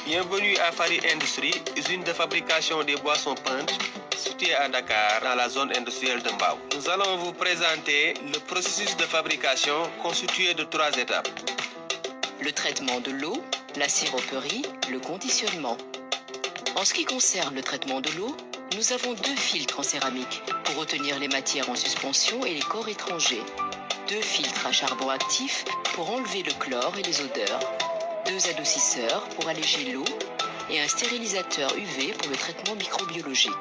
Bienvenue à Fari Industrie, usine de fabrication des boissons punch, située à Dakar, dans la zone industrielle de Mbao. Nous allons vous présenter le processus de fabrication constitué de 3 étapes. Le traitement de l'eau, la siroperie, le conditionnement. En ce qui concerne le traitement de l'eau, nous avons 2 filtres en céramique pour retenir les matières en suspension et les corps étrangers, 2 filtres à charbon actif pour enlever le chlore et les odeurs, 2 adoucisseurs pour alléger l'eau et un stérilisateur UV pour le traitement microbiologique.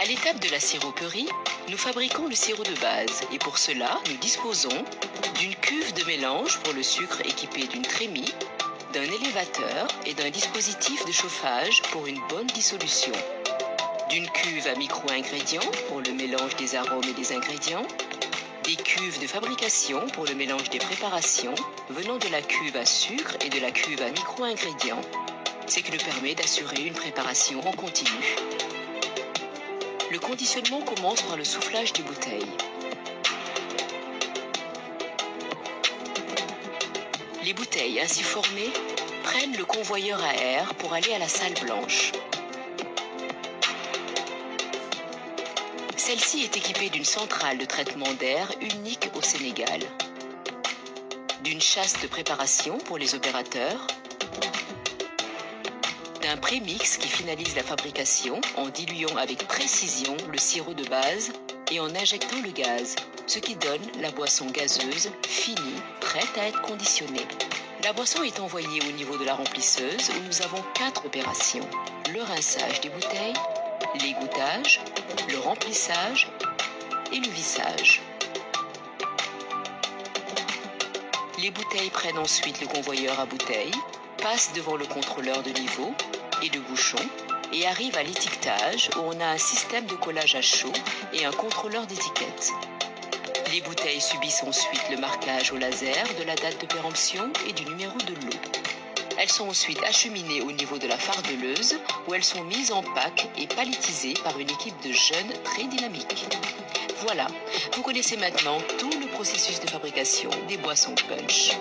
À l'étape de la siroperie, nous fabriquons le sirop de base et pour cela, nous disposons d'une cuve de mélange pour le sucre équipée d'une trémie, d'un élévateur et d'un dispositif de chauffage pour une bonne dissolution, d'une cuve à micro-ingrédients pour le mélange des arômes et des ingrédients, des cuves de fabrication pour le mélange des préparations venant de la cuve à sucre et de la cuve à micro-ingrédients, ce qui nous permet d'assurer une préparation en continu. Le conditionnement commence par le soufflage des bouteilles. Les bouteilles ainsi formées prennent le convoyeur à air pour aller à la salle blanche. Celle-ci est équipée d'une centrale de traitement d'air unique au Sénégal, d'une chasse de préparation pour les opérateurs, d'un prémix qui finalise la fabrication en diluant avec précision le sirop de base et en injectant le gaz, ce qui donne la boisson gazeuse finie, prête à être conditionnée. La boisson est envoyée au niveau de la remplisseuse où nous avons 4 opérations: le rinçage des bouteilles, l'égouttage, le remplissage et le vissage. Les bouteilles prennent ensuite le convoyeur à bouteilles, passent devant le contrôleur de niveau et de bouchon et arrivent à l'étiquetage où on a un système de collage à chaud et un contrôleur d'étiquette. Les bouteilles subissent ensuite le marquage au laser de la date de péremption et du numéro de lot. Elles sont ensuite acheminées au niveau de la fardeleuse où elles sont mises en pack et palettisées par une équipe de jeunes très dynamiques. Voilà, vous connaissez maintenant tout le processus de fabrication des boissons punch.